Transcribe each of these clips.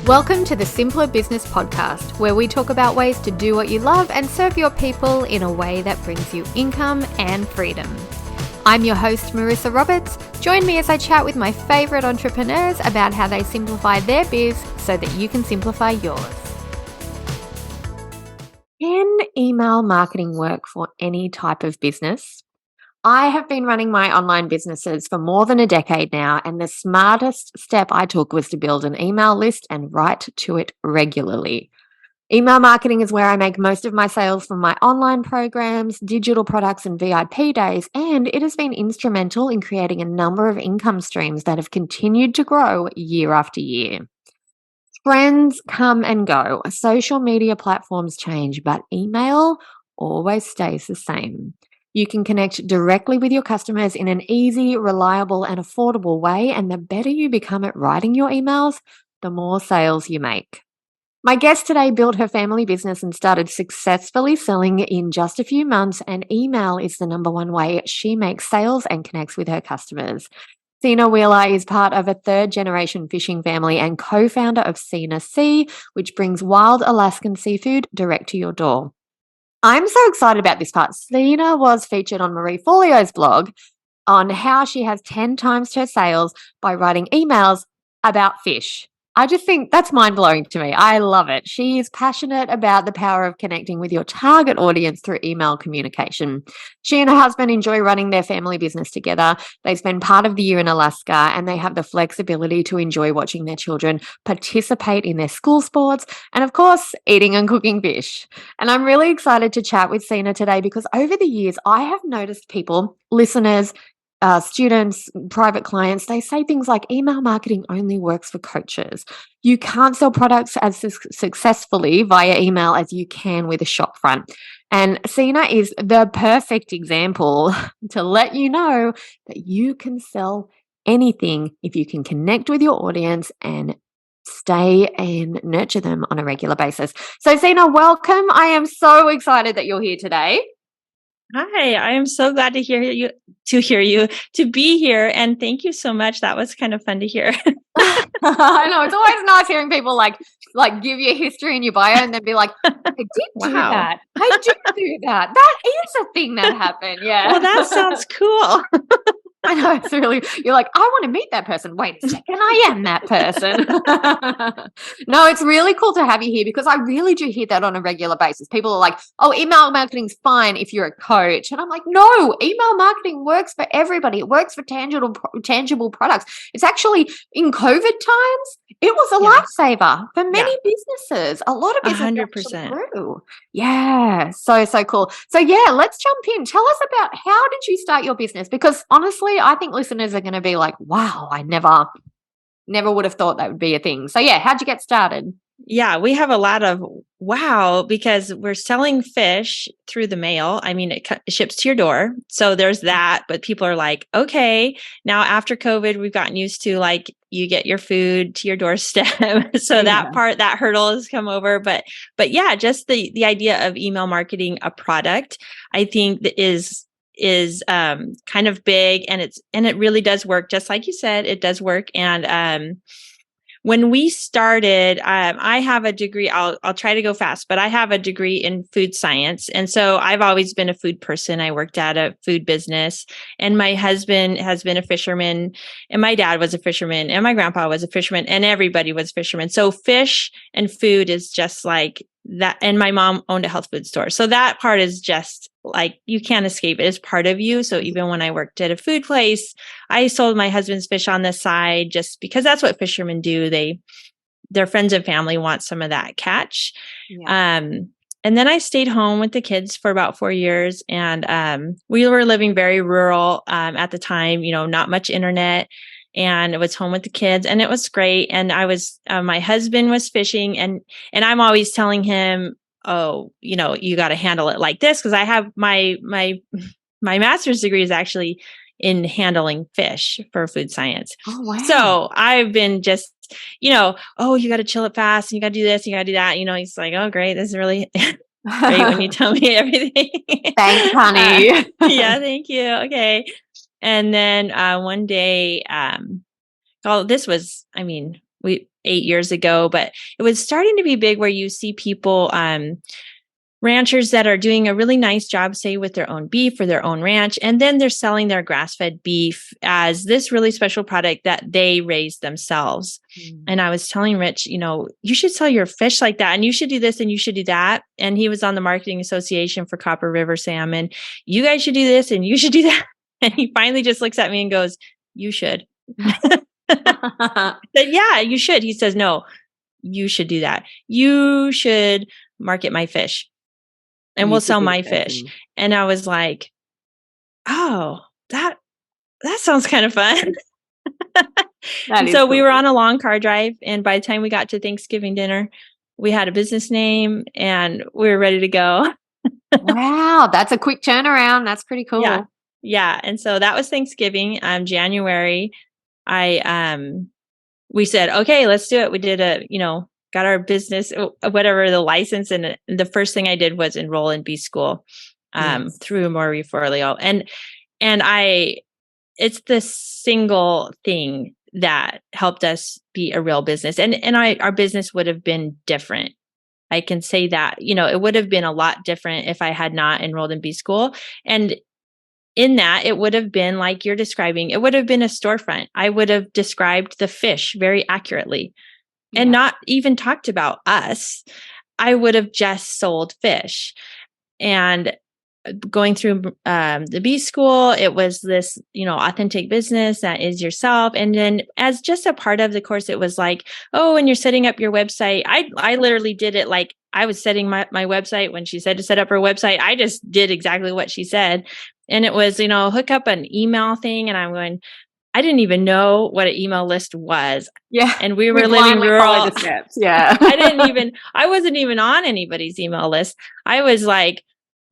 Welcome to the Simpler Business Podcast, where we talk about ways to do what you love and serve your people in a way that brings you income and freedom. I'm your host, Marissa Roberts. Join me as I chat with my favorite entrepreneurs about how they simplify their biz so that you can simplify yours. Can email marketing work for any type of business? I have been running my online businesses for more than a decade now, and the smartest step I took was to build an email list and write to it regularly. Email marketing is where I make most of my sales from my online programs, digital products, and VIP days, and it has been instrumental in creating a number of income streams that have continued to grow year after year. Trends come and go. Social media platforms change, but email always stays the same. You can connect directly with your customers in an easy, reliable, and affordable way, and the better you become at writing your emails, the more sales you make. My guest today built her family business and started successfully selling in just a few months, and email is the number one way she makes sales and connects with her customers. Sena Wheeler is part of a third-generation fishing family and co-founder of Sena Sea, which brings wild Alaskan seafood direct to your door. I'm so excited about this part. Sena was featured on Marie Forleo's blog on how she has 10 times her sales by writing emails about fish. I just think that's mind-blowing to me. I love it. She is passionate about the power of connecting with your target audience through email communication. She and her husband enjoy running their family business together. They spend part of the year in Alaska, and they have the flexibility to enjoy watching their children participate in their school sports and, of course, eating and cooking fish. And I'm really excited to chat with Sena today because over the years, I have noticed people, listeners, students, private clients, they say things like email marketing only works for coaches. You can't sell products as successfully via email as you can with a shop front. And Sena is the perfect example to let you know that you can sell anything if you can connect with your audience and stay and nurture them on a regular basis. So Sena, welcome. I am so excited that you're here today. Hi, I am so glad to to be here. And thank you so much. That was kind of fun to hear. I know. It's always nice hearing people like give you history in your bio and then be like, I did do that. I did do that. That is a thing that happened. Yeah. Well, that sounds cool. I know, it's really, you're like, I want to meet that person. Wait a second, I am that person. No, it's really cool to have you here because I really do hear that on a regular basis. People are like, oh, email marketing's fine if you're a coach. And I'm like, no, email marketing works for everybody. It works for tangible products. It's actually in COVID times, it was a lifesaver for many businesses. A lot of businesses 100%. grew. Yeah, so cool. So yeah, let's jump in. Tell us about how did you start your business? Because honestly, I think listeners are going to be like, wow, I never would have thought that would be a thing. So yeah, how'd you get started? Yeah, we have a lot of wow because we're selling fish through the mail. I mean, it ships to your door. So there's that. But people are like, okay, now after COVID, we've gotten used to like you get your food to your doorstep. So that hurdle has come over. But yeah, just the idea of email marketing a product, I think that is kind of big, and it really does work. Just like you said, it does work. And when we started, I have a degree. I'll try to go fast, but I have a degree in food science, and so I've always been a food person. I worked at a food business, and my husband has been a fisherman, and my dad was a fisherman, and my grandpa was a fisherman, and everybody was fishermen. So fish and food is just like that. And my mom owned a health food store, so that part is just like you can't escape it. It's part of you. So even when I worked at a food place, I sold my husband's fish on the side just because that's what fishermen do. Their friends and family want some of that catch. Yeah. And then I stayed home with the kids for about 4 years, and we were living very rural at the time. Not much internet. And it was home with the kids, and it was great. And I was, my husband was fishing, and I'm always telling him, oh, you got to handle it like this. Cause I have my master's degree is actually in handling fish for food science. Oh, wow. So I've been just, oh, you got to chill it fast and you got to do this, and you got to do that. He's like, oh, great. This is really great when you tell me everything. Thanks, honey. Yeah, thank you. Okay. And then one day, this was, we 8 years ago, but it was starting to be big where you see people, ranchers that are doing a really nice job, say with their own beef or their own ranch, and then they're selling their grass-fed beef as this really special product that they raise themselves. And I was telling Rich, you should sell your fish like that, and you should do this, and you should do that. And he was on the marketing association for Copper River Salmon. You guys should do this, and you should do that. And he finally just looks at me and goes, "You should." I said, "Yeah, you should." He says, "No, you should do that. You should market my fish. And we'll sell my fish." And I was like, "Oh, that sounds kind of fun." And so we were on a long car drive. And by the time we got to Thanksgiving dinner, we had a business name and we were ready to go. Wow. That's a quick turnaround. That's pretty cool. Yeah. Yeah. And so that was Thanksgiving. January, we said, okay, let's do it. We did got our business, whatever, the license. And the first thing I did was enroll in B school through Maury Forleo. And it's the single thing that helped us be a real business. And our business would have been different. I can say that, it would have been a lot different if I had not enrolled in B school. And in that, it would have been like you're describing, it would have been a storefront. I would have described the fish very accurately and not even talked about us. I would have just sold fish. And going through the B school, it was this, authentic business that is yourself. And then as just a part of the course, it was like, oh, when you're setting up your website, I literally did it like I was setting my website when she said to set up her website. I just did exactly what she said. And it was, hook up an email thing. And I'm going, I didn't even know what an email list was. Yeah. And we were living rural. The steps. Yeah. I wasn't even on anybody's email list. I was like,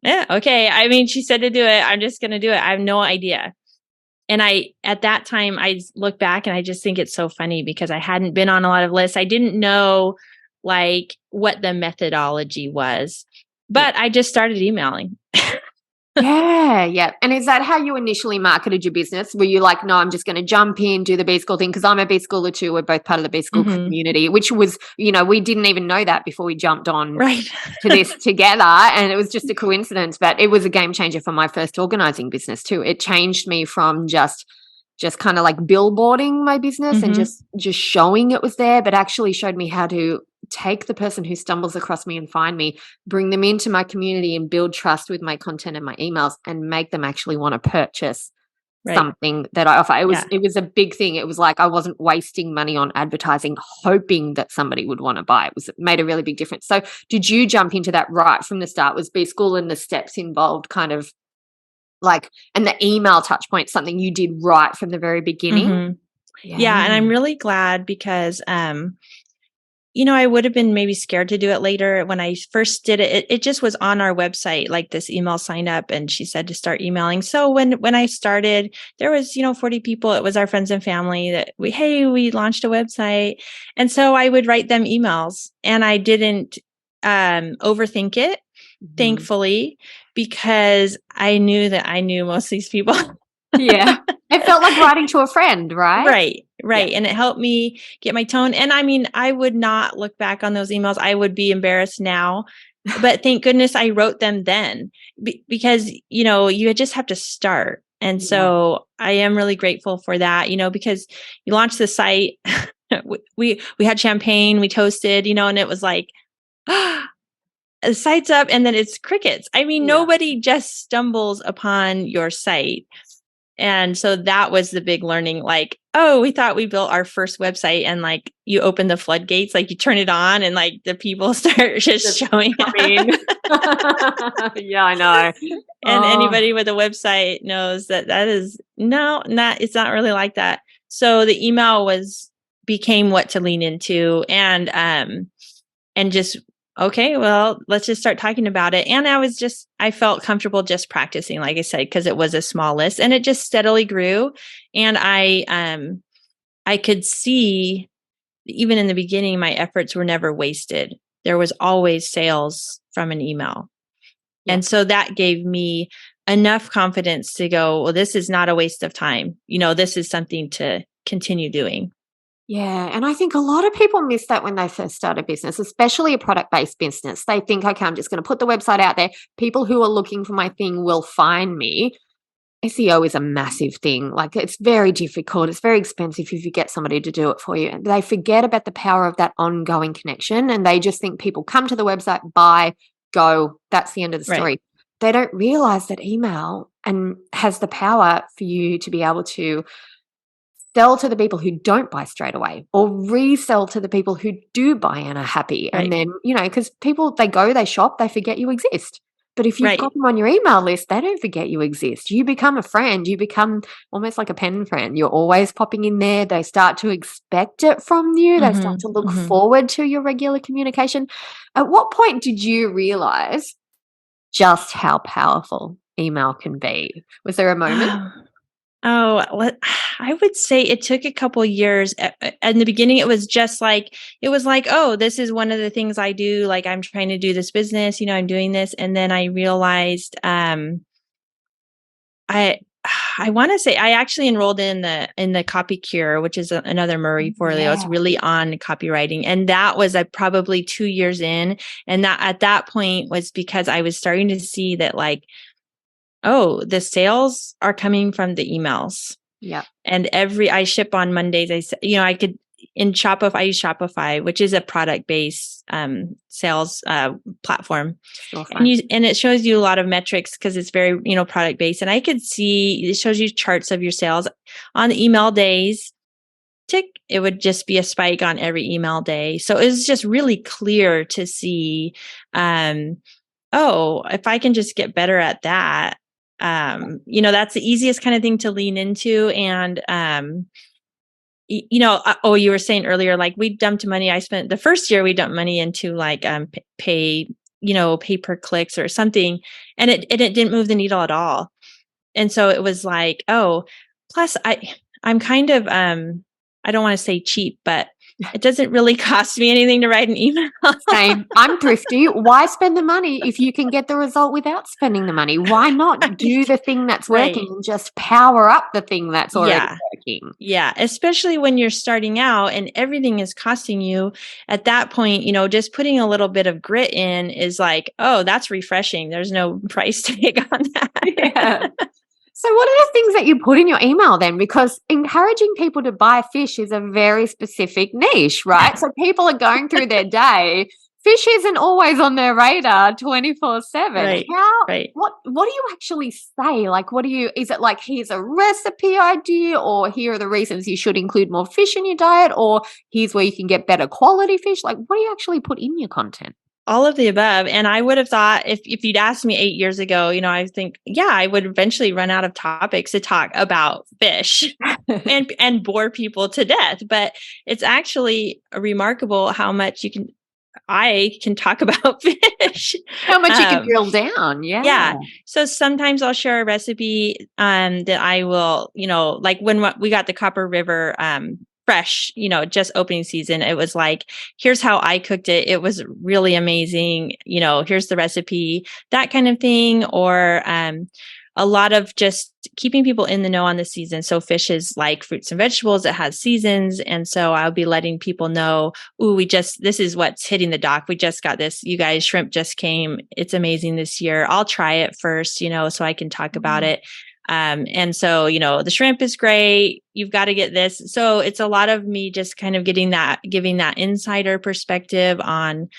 yeah, okay. I mean, she said to do it. I'm just going to do it. I have no idea. And at that time, I look back and I just think it's so funny because I hadn't been on a lot of lists. I didn't know like what the methodology was, but I just started emailing. Yeah. And is that how you initially marketed your business? Were you like, no, I'm just going to jump in, do the B school thing? Because I'm a B schooler too. We're both part of the B school community, which was, we didn't even know that before we jumped on to this together. And it was just a coincidence, but it was a game changer for my first organizing business too. It changed me from just kind of like billboarding my business and just showing it was there, but actually showed me how to take the person who stumbles across me and find me, bring them into my community and build trust with my content and my emails and make them actually want to purchase something that I offer. It was a big thing. It was like I wasn't wasting money on advertising, hoping that somebody would want to buy it. It made a really big difference. So did you jump into that right from the start? Was B school and the steps involved kind of like, and the email touch point, something you did right from the very beginning? Yeah. And I'm really glad because, I would have been maybe scared to do it later. When I first did it, it just was on our website, like this email sign up, and she said to start emailing. So when I started, there was, 40 people. It was our friends and family that we launched a website. And so I would write them emails and I didn't overthink it, thankfully, because I knew that I knew most of these people. Yeah. It felt like writing to a friend, right? Right. Yeah. And it helped me get my tone. And I mean, I would not look back on those emails. I would be embarrassed now, but thank goodness I wrote them then because, you just have to start. And so I am really grateful for that, because you launched the site, we had champagne, we toasted, and it was like, the site's up and then it's crickets. I mean, nobody just stumbles upon your site. And so that was the big learning, like, oh, we thought we built our first website and like you open the floodgates, like you turn it on and like the people start just showing up. Yeah, I know. And anybody with a website knows that is it's not really like that. So the email became what to lean into and just, okay, well, let's just start talking about it. And I felt comfortable just practicing, like I said, because it was a small list and it just steadily grew. And I could see even in the beginning, my efforts were never wasted. There was always sales from an email. Yeah. And so that gave me enough confidence to go, well, this is not a waste of time. This is something to continue doing. Yeah, and I think a lot of people miss that when they first start a business, especially a product-based business. They think, okay, I'm just going to put the website out there. People who are looking for my thing will find me. SEO is a massive thing. Like, it's very difficult. It's very expensive if you get somebody to do it for you. And they forget about the power of that ongoing connection, and they just think people come to the website, buy, go. That's the end of the Right. story. They don't realize that email and has the power for you to be able to sell to the people who don't buy straight away, or resell to the people who do buy and are happy. And Right. then, because people, they go, they shop, they forget you exist. But if you've Right. got them on your email list, they don't forget you exist. You become a friend. You become almost like a pen friend. You're always popping in there. They start to expect it from you. They start to look Hmm. forward to your regular communication. At what point did you realize just how powerful email can be? Was there a moment? I would say it took a couple years. In the beginning, it was just like, oh, this is one of the things I do. Like, I'm trying to do this business, I'm doing this. And then I realized, I, I want to say I actually enrolled in the Copy Cure, which is another Murray Folio. It's Yeah. really on copywriting, and that was probably 2 years in. And that at that point was because I was starting to see that, like, oh, the sales are coming from the emails. Yeah. And I ship on Mondays. I could in Shopify, I use Shopify, which is a product-based sales platform. And it shows you a lot of metrics because it's very, product-based. And I could see, it shows you charts of your sales on the email days. Tick, it would just be a spike on every email day. So it was just really clear to see, if I can just get better at that, that's the easiest kind of thing to lean into. And, you were saying earlier, like, we dumped money. I spent the first year, we dumped money into like, pay per clicks or something. And it didn't move the needle at all. And so it was like, plus I'm kind of, I don't want to say cheap, but it doesn't really cost me anything to write an email. Same. I'm thrifty. Why spend the money if you can get the result without spending the money? Why not do the thing that's working Right. and just power up the thing that's already Yeah. working? Yeah. Especially when you're starting out and everything is costing you at that point, just putting a little bit of grit in is like, oh, that's refreshing. There's no price tag on that. Yeah. So what are the things that you put in your email then? Because encouraging people to buy fish is a very specific niche, right? So people are going through their day. Fish isn't always on their radar 24/7. Right. Right. What do you actually say? Like, is it like, here's a recipe idea, or here are the reasons you should include more fish in your diet, or here's where you can get better quality fish? Like, what do you actually put in your content? All of the above. And I would have thought if you'd asked me 8 years ago, I think, I would eventually run out of topics to talk about fish and bore people to death. But it's actually remarkable how much I can talk about fish. How much you can drill down. Yeah. Yeah. So sometimes I'll share a recipe that I will, like when we got the Copper River fresh, just opening season, it was like, here's how I cooked it. It was really amazing. Here's the recipe, that kind of thing. Or a lot of just keeping people in the know on the season. So fish is like fruits and vegetables. It has seasons. And so I'll be letting people know, this is what's hitting the dock. We just got this. You guys, shrimp just came. It's amazing this year. I'll try it first, so I can talk about it. And so, the shrimp is great. You've got to get this. So it's a lot of me just kind of giving that insider perspective on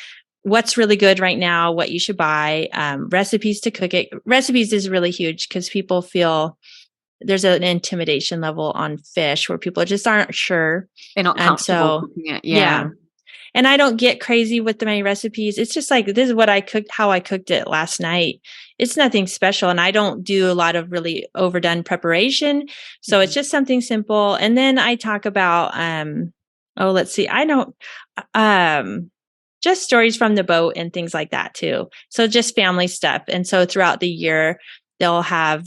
what's really good right now, what you should buy, recipes to cook it. Recipes is really huge because people feel there's an intimidation level on fish where people just aren't sure. They're not comfortable cooking it. Yeah. And I don't get crazy with my recipes. It's just like, this is what I cooked, how I cooked it last night. It's nothing special. And I don't do a lot of really overdone preparation. So it's just something simple. And then I talk about, let's see. I don't, just stories from the boat and things like that too. So just family stuff. And so throughout the year, they'll have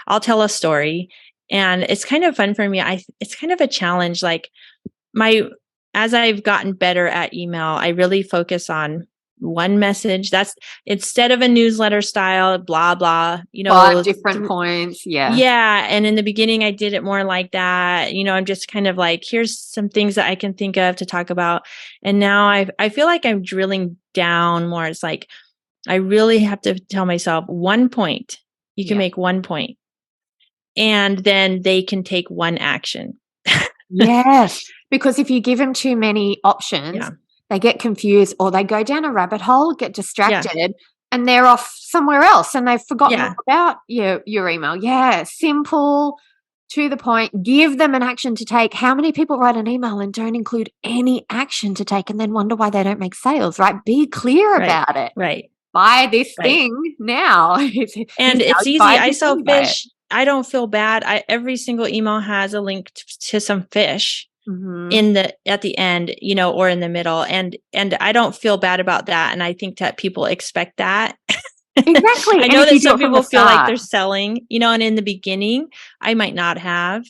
I'll tell a story, and it's kind of fun for me. It's kind of a challenge. Like as I've gotten better at email, I really focus on one message. That's instead of a newsletter style, blah, blah, 5 different points. Yeah. Yeah. And in the beginning, I did it more like that. I'm just kind of like, here's some things that I can think of to talk about. And now I feel like I'm drilling down more. It's like, I really have to tell myself 1 point. You can make 1 point, and then they can take one action. Yes. Because if you give them too many options, they get confused or they go down a rabbit hole, get distracted, and they're off somewhere else and they've forgotten all about your email. Yeah. Simple, to the point, give them an action to take. How many people write an email and don't include any action to take and then wonder why they don't make sales, right? Be clear about it. Right. Buy this thing now. And it's easy. I sell fish. I don't feel bad. Every single email has a link to some fish at the end, or in the middle. And I don't feel bad about that. And I think that people expect that. Exactly. I know that some people feel like they're selling, and in the beginning, I might not have.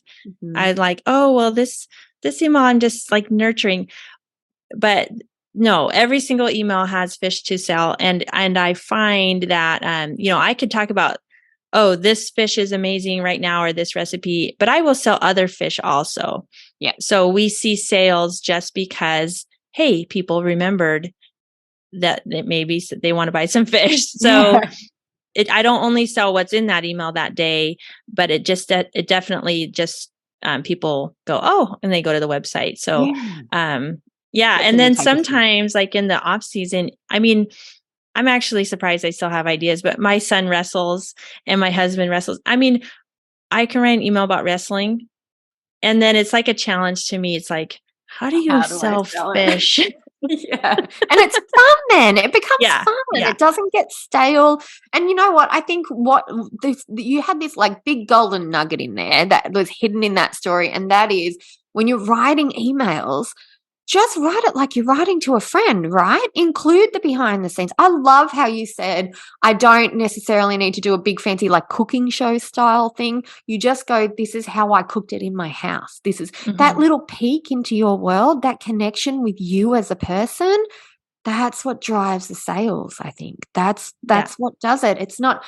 I like, oh, well, this email, I'm just like nurturing. But no, every single email has fish to sell. And I find that, I could talk about, oh, this fish is amazing right now, or this recipe, but I will sell other fish also. Yeah. So we see sales just because, hey, people remembered that maybe they want to buy some fish. So I don't only sell what's in that email that day, but it definitely just, people go, oh, and they go to the website. So, and then sometimes like in the off season, I'm actually surprised I still have ideas, but my son wrestles and my husband wrestles. I can write an email about wrestling, and then it's like a challenge to me. It's like, how do you sell fish? Yeah. And it's fun then. It becomes fun. It doesn't get stale. And you know what? I think you had this like big golden nugget in there that was hidden in that story. And that is when you're writing emails, just write it like you're writing to a friend, right? Include the behind the scenes. I love how you said, I don't necessarily need to do a big fancy like cooking show style thing. You just go, this is how I cooked it in my house. This is that little peek into your world, that connection with you as a person. That's what drives the sales, I think. That's what does it. It's not,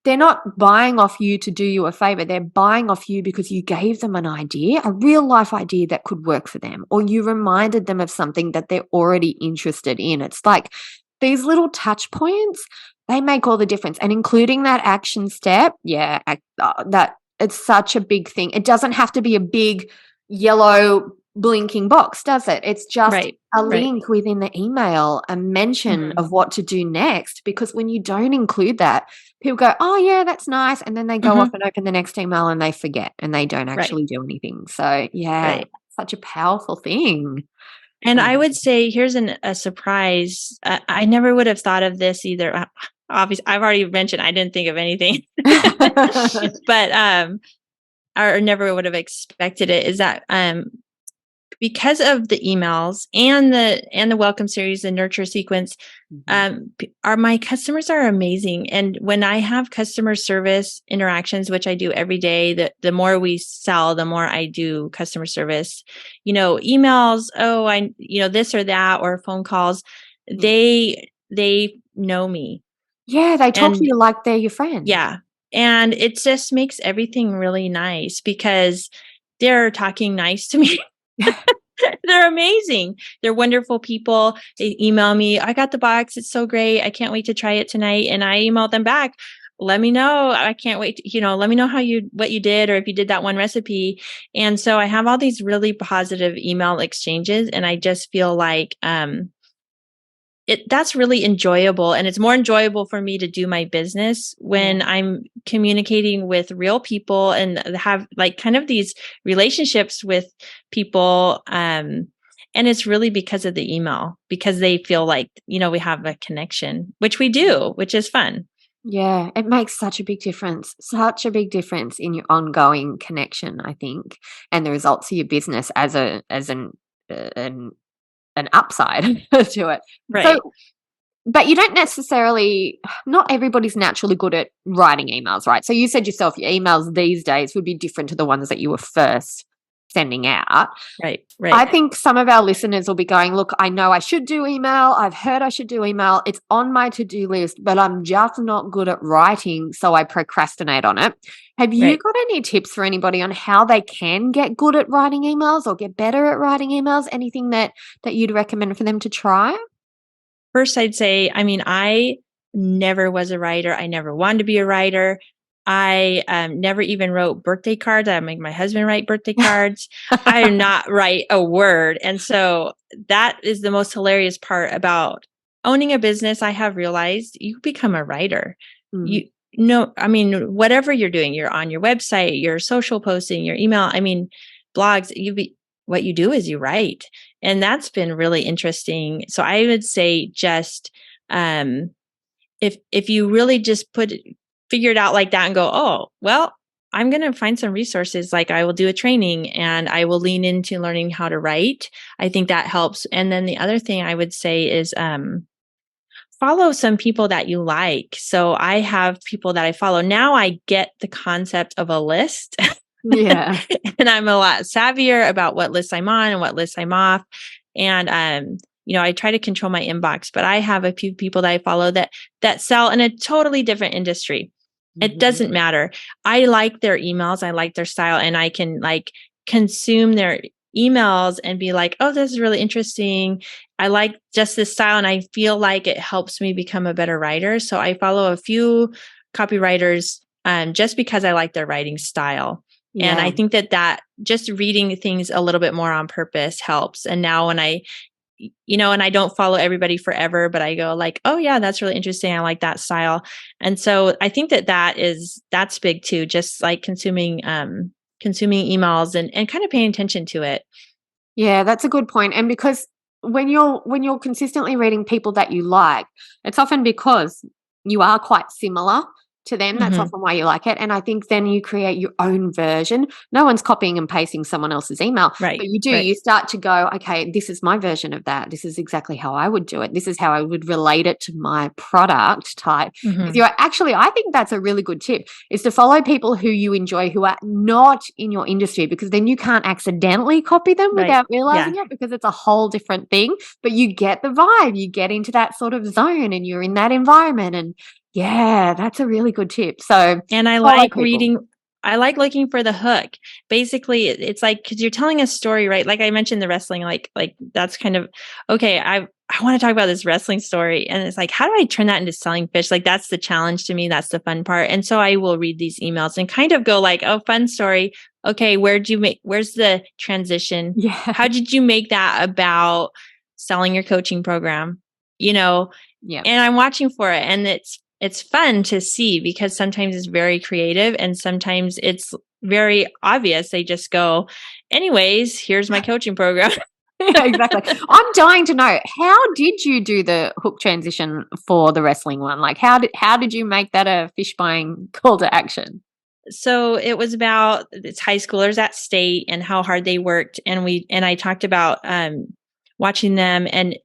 they're not buying off you to do you a favor. They're buying off you because you gave them an idea, a real life idea that could work for them, or you reminded them of something that they're already interested in. It's like these little touch points, they make all the difference. And including that action step, that it's such a big thing. It doesn't have to be a big yellow blinking box, does it? It's just a link within the email, a mention of what to do next. Because when you don't include that, people go, oh yeah, that's nice. And then they go off and open the next email and they forget and they don't actually do anything. So such a powerful thing. And I would say, here's a surprise. I never would have thought of this either. Obviously, I've already mentioned I didn't think of anything, but or never would have expected it. Is that because of the emails and the welcome series, the nurture sequence, my customers are amazing. And when I have customer service interactions, which I do every day, the more we sell, the more I do customer service, emails, this or that, or phone calls, they know me. Yeah. They talk to you like they're your friend. Yeah. And it just makes everything really nice because they're talking nice to me. They're amazing. They're wonderful people. They email me, I got the box. It's so great. I can't wait to try it tonight. And I emailed them back. Let me know. I can't wait. Let me know what you did, or if you did that one recipe. And so I have all these really positive email exchanges. And I just feel like, that's really enjoyable. And it's more enjoyable for me to do my business when I'm communicating with real people and have like kind of these relationships with people. And it's really because of the email, because they feel like, we have a connection, which we do, which is fun. Yeah, it makes such a big difference in your ongoing connection, I think, and the results of your business as an upside to it. Right. So, but you don't necessarily, not everybody's naturally good at writing emails, right? So you said yourself, your emails these days would be different to the ones that you were first sending out. Right. I think some of our listeners will be going, look, I know I should do email. I've heard I should do email. It's on my to-do list, but I'm just not good at writing, so I procrastinate on it. Have you got any tips for anybody on how they can get good at writing emails or get better at writing emails? Anything that you'd recommend for them to try? First, I'd say, I mean, I never was a writer. I never wanted to be a writer. I never even wrote birthday cards. I make my husband write birthday cards. I do not write a word. And so that is the most hilarious part about owning a business. I have realized you become a writer. You know, I mean, whatever you're doing, you're on your website, your social posting, your email, I mean, blogs, what you do is you write. And that's been really interesting. So I would say just, if you really just figure it out like that and go, oh, well, I'm going to find some resources. Like I will do a training and I will lean into learning how to write. I think that helps. And then the other thing I would say is, follow some people that you like. So I have people that I follow. Now I get the concept of a list. Yeah. And I'm a lot savvier about what lists I'm on and what lists I'm off. And, you know, I try to control my inbox, but I have a few people that I follow that sell in a totally different industry. It doesn't matter. I like their emails. I like their style, and I can like consume their emails and be like, oh, this is really interesting. I like just this style. And I feel like it helps me become a better writer. So I follow a few copywriters, just because I like their writing style. Yeah. And I think that just reading things a little bit more on purpose helps. And now when I don't follow everybody forever, but I go like, oh yeah, that's really interesting. I like that style. And so I think that's big too. Just like consuming emails and kind of paying attention to it. Yeah, that's a good point. And because when you're consistently reading people that you like, it's often because you are quite similar to them. That's often why you like it. And I think then you create your own version. No one's copying and pasting someone else's email. Right. But you do. Right. You start to go, okay, this is my version of that. This is exactly how I would do it. This is how I would relate it to my product type. I think that's a really good tip, is to follow people who you enjoy who are not in your industry, because then you can't accidentally copy them without realizing it, because it's a whole different thing. But you get the vibe. You get into that sort of zone and you're in that environment. And yeah, that's a really good tip. So, and I like reading. I like looking for the hook. Basically, it's like, because you're telling a story, right? Like I mentioned the wrestling, like that's kind of, okay, I want to talk about this wrestling story. And it's like, how do I turn that into selling fish? Like that's the challenge to me. That's the fun part. And so I will read these emails and kind of go like, oh, fun story. Okay, where's the transition? Yeah. How did you make that about selling your coaching program? Yeah. And I'm watching for it. And it's fun to see, because sometimes it's very creative and sometimes it's very obvious. They just go, anyways, here's my coaching program. Yeah, exactly. I'm dying to know, how did you do the hook transition for the wrestling one? Like how did you make that a fish buying call to action? So it was about it's high schoolers at state and how hard they worked. And I talked about watching them and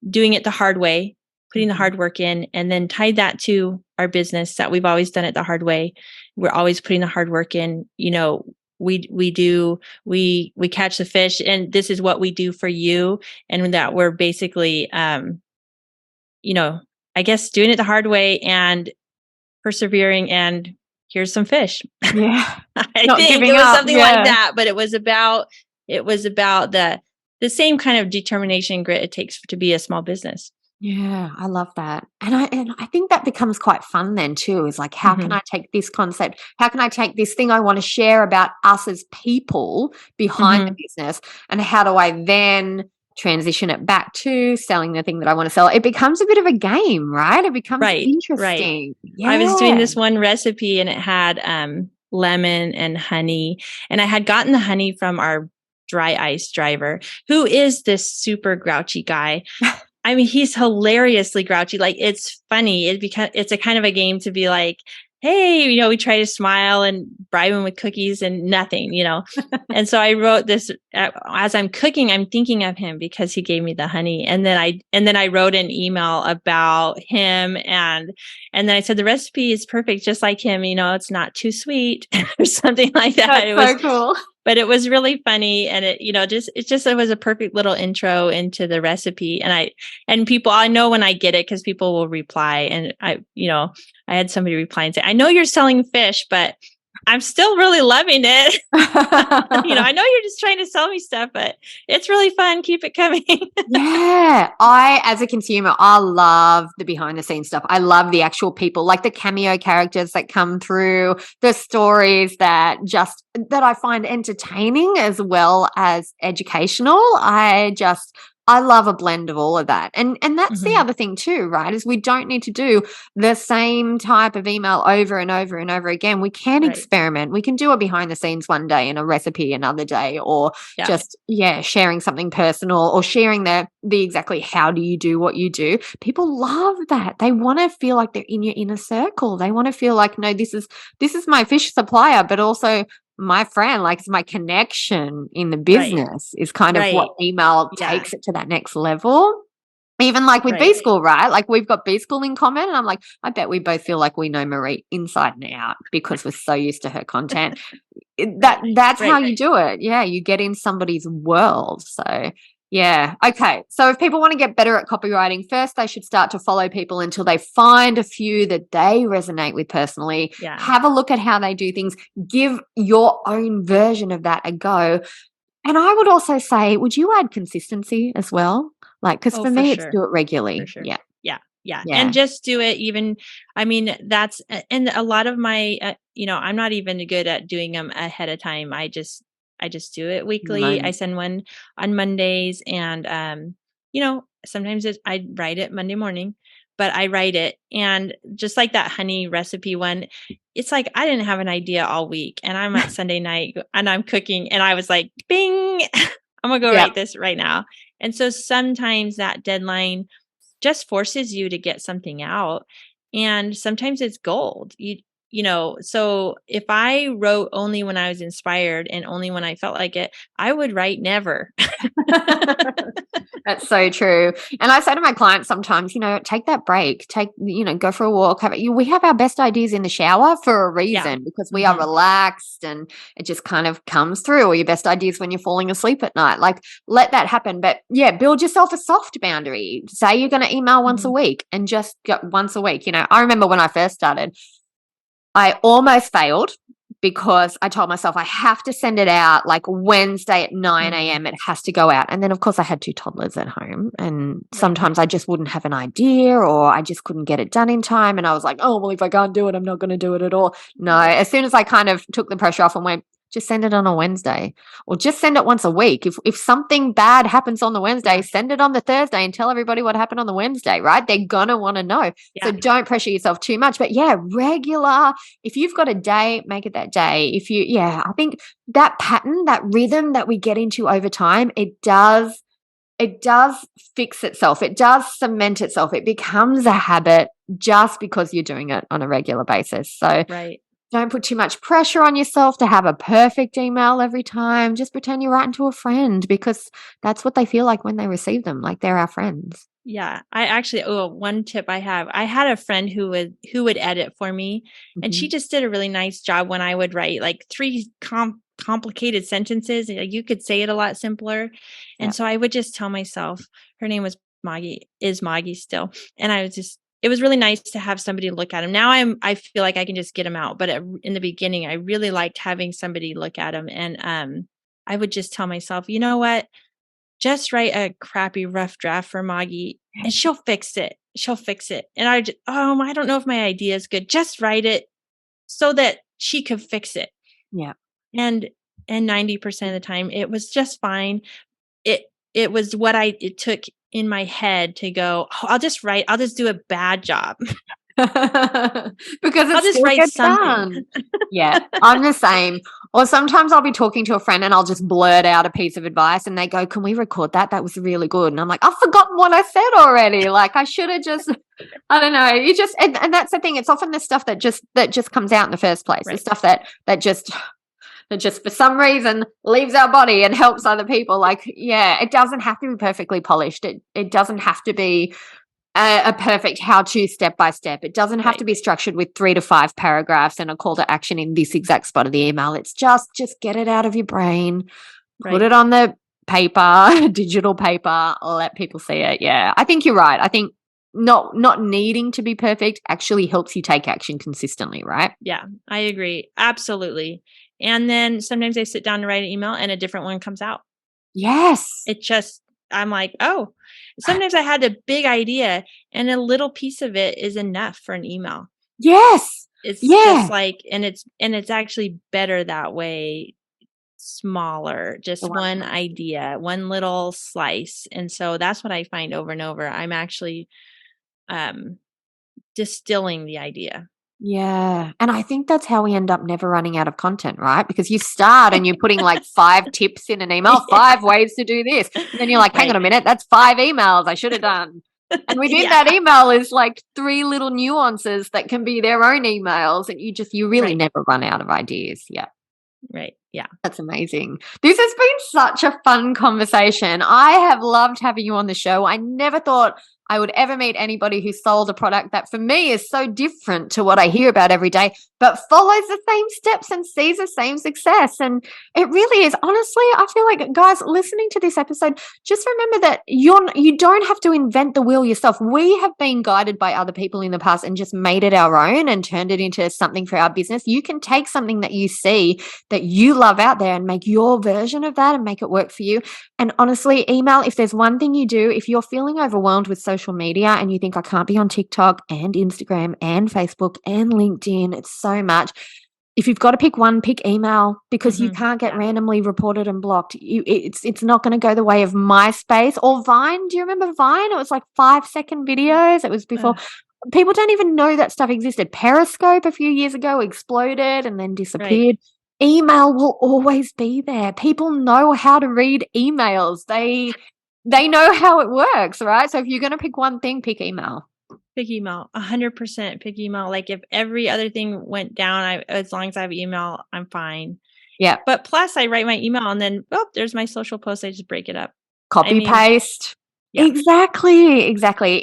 doing it the hard way, putting the hard work in, and then tied that to our business, that we've always done it the hard way. We're always putting the hard work in. We catch the fish, and this is what we do for you. And that we're basically, I guess doing it the hard way and persevering, and here's some fish. Yeah. I think it was something like that, but it was about the same kind of determination and grit it takes to be a small business. Yeah, I love that. And I think that becomes quite fun then too, is like, how can I take this concept? How can I take this thing I want to share about us as people behind the business? And how do I then transition it back to selling the thing that I want to sell? It becomes a bit of a game, right? It becomes interesting. Right. Yeah. I was doing this one recipe and it had lemon and honey. And I had gotten the honey from our dry ice driver, who is this super grouchy guy. I mean, he's hilariously grouchy. Like, it's funny. It's a kind of a game to be like, hey, we try to smile and bribe him with cookies and nothing, And so I wrote this as I'm cooking. I'm thinking of him because he gave me the honey, and then I wrote an email about him, and then I said the recipe is perfect, just like him. It's not too sweet or something like that. That's so cool. but it was really funny. And it, it was a perfect little intro into the recipe. And people, I know when I get it, because people will reply, and I had somebody reply and say, I know you're selling fish, but I'm still really loving it. I know you're just trying to sell me stuff, but it's really fun. Keep it coming. Yeah. As a consumer, I love the behind the scenes stuff. I love the actual people, like the cameo characters that come through, the stories that I find entertaining as well as educational. I love a blend of all of that. And that's the other thing too, right? Is we don't need to do the same type of email over and over and over again. We can experiment. We can do a behind the scenes one day and a recipe another day, or just sharing something personal, or sharing the exactly how do you do what you do. People love that. They want to feel like they're in your inner circle. They want to feel like, no, this is my fish supplier, but also my friend, like, it's my connection in the business is kind of what email takes it to that next level. Even like with B School, right? Like, we've got B School in common, and I'm like, I bet we both feel like we know Marie inside and out because we're so used to her content. That's how you do it. Yeah, you get in somebody's world. So yeah. Okay. So if people want to get better at copywriting, first they should start to follow people until they find a few that they resonate with personally. Yeah. Have a look at how they do things. Give your own version of that a go. And I would also say, would you add consistency as well? Like, because for me, it's do it regularly. For sure. Yeah. Yeah. And just do it even, and a lot of my, I'm not even good at doing them ahead of time. I just do it weekly. I send one on Mondays, and, sometimes I write it Monday morning, but I write it. And just like that honey recipe one, it's like, I didn't have an idea all week, and I'm at Sunday night and I'm cooking, and I was like, bing, I'm going to go write this right now. And so sometimes that deadline just forces you to get something out, and sometimes it's gold. So if I wrote only when I was inspired and only when I felt like it, I would write never. That's so true. And I say to my clients sometimes, take that break, go for a walk. We have our best ideas in the shower for a reason, because we are relaxed and it just kind of comes through. Or your best ideas when you're falling asleep at night. Like, let that happen. But yeah, build yourself a soft boundary. Say you're going to email once a week, and just go once a week. I remember when I first started, I almost failed because I told myself I have to send it out like Wednesday at 9 a.m. It has to go out. And then, of course, I had 2 toddlers at home, and sometimes I just wouldn't have an idea, or I just couldn't get it done in time. And I was like, oh, well, if I can't do it, I'm not going to do it at all. No, as soon as I kind of took the pressure off and went, just send it on a Wednesday, or just send it once a week. If something bad happens on the Wednesday, send it on the Thursday and tell everybody what happened on the Wednesday, right? They're going to want to know. Yeah. So don't pressure yourself too much. But yeah, regular. If you've got a day, make it that day. I think that pattern, that rhythm that we get into over time, it does fix itself. It does cement itself. It becomes a habit just because you're doing it on a regular basis. So don't put too much pressure on yourself to have a perfect email every time. Just pretend you're writing to a friend, because that's what they feel like when they receive them, like they're our friends. Yeah. I actually, one tip I had a friend who would edit for me, and she just did a really nice job when I would write like 3 complicated sentences. You could say it a lot simpler. And so I would just tell myself, her name was Maggie still. And it was really nice to have somebody look at them. Now I feel like I can just get them out. But in the beginning, I really liked having somebody look at them. And I would just tell myself, you know what? Just write a crappy rough draft for Maggie, and she'll fix it. And I don't know if my idea is good. Just write it so that she could fix it. Yeah. And 90% of the time it was just fine. It was what it took in my head to go, I'll just do a bad job. Because I'll just write something. Yeah, I'm the same. Or sometimes I'll be talking to a friend and I'll just blurt out a piece of advice, and they go, can we record that? That was really good. And I'm like, I've forgotten what I said already. Like, I should have just, I don't know. You just, and that's the thing. It's often the stuff that just comes out in the first place. The stuff that just for some reason leaves our body and helps other people. Like, yeah, it doesn't have to be perfectly polished. It doesn't have to be a perfect how-to step-by-step. It doesn't have Right. to be structured with 3 to 5 paragraphs and a call to action in this exact spot of the email. It's just get it out of your brain, put Right. it on the paper, digital paper, let people see it. Yeah, I think you're right. I think not needing to be perfect actually helps you take action consistently, right? Yeah, I agree. Absolutely. And then sometimes I sit down to write an email and a different one comes out. Yes. It just, I'm like, oh, sometimes I had a big idea and a little piece of it is enough for an email. Yes. It's just Yeah. like, and it's actually better that way, smaller, The just one one thing. idea, one little slice. And so that's what I find over and over. I'm actually um distilling the idea. Yeah. And I think that's how we end up never running out of content, right? Because you start and you're putting like 5 tips in an email, Yeah. 5 ways to do this. And then you're like, hang on Right. a minute, that's 5 emails I should have done. And within Yeah. that email is like 3 little nuances that can be their own emails. And you really Right. never run out of ideas. Yeah. Right. Yeah. That's amazing. This has been such a fun conversation. I have loved having you on the show. I never thought I would ever meet anybody who sold a product that for me is so different to what I hear about every day, but follows the same steps and sees the same success. And it really is. Honestly, I feel like, guys, listening to this episode, just remember that you don't have to invent the wheel yourself. We have been guided by other people in the past and just made it our own and turned it into something for our business. You can take something that you see that you love out there and make your version of that and make it work for you. And honestly, email, if there's one thing you do, if you're feeling overwhelmed with social media and you think I can't be on TikTok and Instagram and Facebook and LinkedIn, it's so much. If you've got to pick one, pick email, because you can't get Yeah. randomly reported and blocked. It's not going to go the way of MySpace or Vine. Do you remember Vine? It was like 5-second videos. It was before. People don't even know that stuff existed. Periscope a few years ago exploded and then Right. disappeared. Email will always be there. People know how to read emails. They know how it works, right? So if you're going to pick one thing, pick email. Pick email. 100% pick email. Like if every other thing went down, as long as I have email, I'm fine. Yeah. But plus I write my email and then, oh, there's my social post. I just break it up. I Copy mean, paste. yeah. Exactly.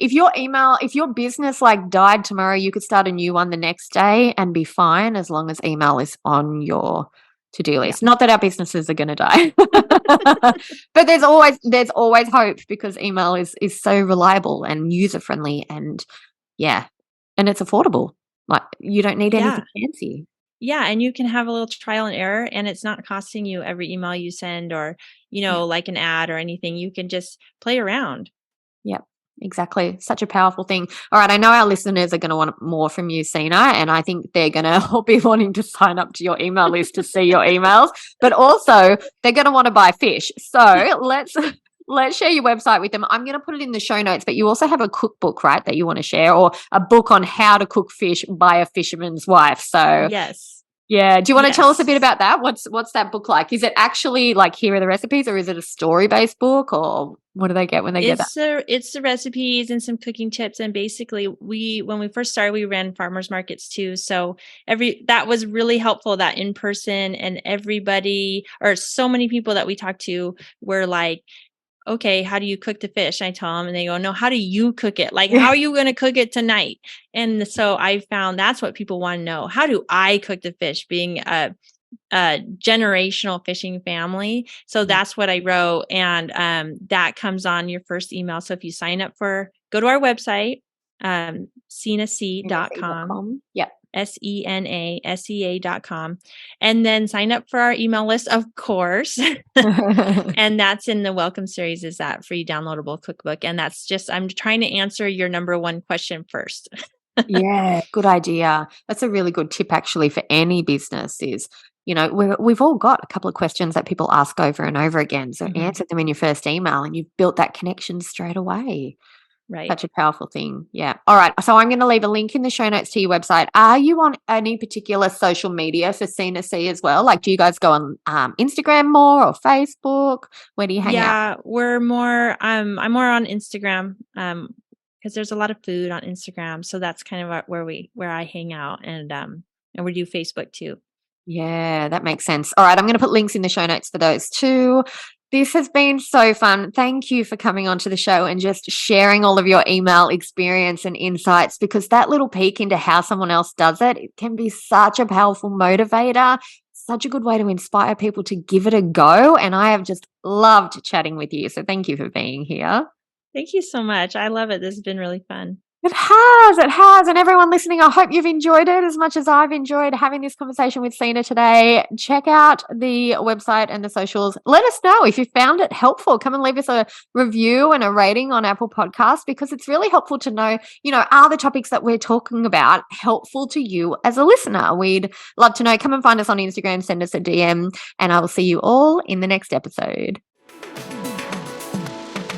If your business like died tomorrow, you could start a new one the next day and be fine as long as email is on your to-do Yeah. list. Not that our businesses are going to die. But there's always hope, because email is so reliable and user friendly, and yeah, and it's affordable. Like, you don't need Yeah. anything fancy. Yeah. And you can have a little trial and error and it's not costing you every email you send or, Yeah. like an ad or anything. You can just play around. Yep, exactly. Such a powerful thing. All right, I know our listeners are going to want more from you, Sena, and I think they're going to all be wanting to sign up to your email list to see your emails, but also they're going to want to buy fish. So let's share your website with them. I'm going to put it in the show notes, but you also have a cookbook, right, that you want to share, or a book on how to cook fish by a fisherman's wife. So Yes. yeah. Do you want to tell us a bit Yes. about that? What's that book like? Is it actually like, here are the recipes, or is it a story-based book, or what do they get when they get that? It's the recipes and some cooking tips. And basically when we first started, we ran farmers markets too. So that was really helpful, that in person, and everybody, or so many people that we talked to were like, okay, how do you cook the fish? I tell them and they go, no, how do you cook it? Like, how Yeah. are you going to cook it tonight? And so I found that's what people want to know. How do I cook the fish, being a generational fishing family? So that's what I wrote. And that comes on your first email. So if you sign up go to our website, senasea.com. Yep. SENASEA.com, and then sign up for our email list, of course. And that's in the welcome series, is that free downloadable cookbook. And that's just, I'm trying to answer your number one question first. Yeah, good idea. That's a really good tip, actually, for any business is, we've all got a couple of questions that people ask over and over again. So answer them in your first email and you've built that connection straight away. Right. Such a powerful thing. Yeah. All right. So I'm going to leave a link in the show notes to your website. Are you on any particular social media for Sena Sea as well? Like, do you guys go on Instagram more, or Facebook? Where do you hang out? Yeah, we're more, I'm more on Instagram, because there's a lot of food on Instagram. So that's kind of where I hang out, and we do Facebook too. Yeah, that makes sense. All right, I'm going to put links in the show notes for those too. This has been so fun. Thank you for coming onto the show and just sharing all of your email experience and insights, because that little peek into how someone else does it, it can be such a powerful motivator, such a good way to inspire people to give it a go. And I have just loved chatting with you. So thank you for being here. Thank you so much. I love it. This has been really fun. It has, it has. And everyone listening, I hope you've enjoyed it as much as I've enjoyed having this conversation with Sena today. Check out the website and the socials. Let us know if you found it helpful. Come and leave us a review and a rating on Apple Podcasts, because it's really helpful to know, are the topics that we're talking about helpful to you as a listener? We'd love to know. Come and find us on Instagram, send us a DM, and I will see you all in the next episode.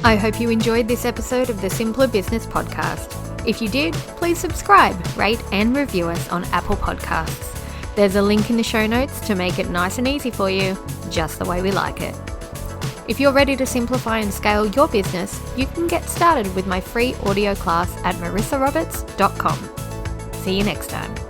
I hope you enjoyed this episode of the Simpler Business Podcast. If you did, please subscribe, rate and review us on Apple Podcasts. There's a link in the show notes to make it nice and easy for you, just the way we like it. If you're ready to simplify and scale your business, you can get started with my free audio class at marissaroberts.com. See you next time.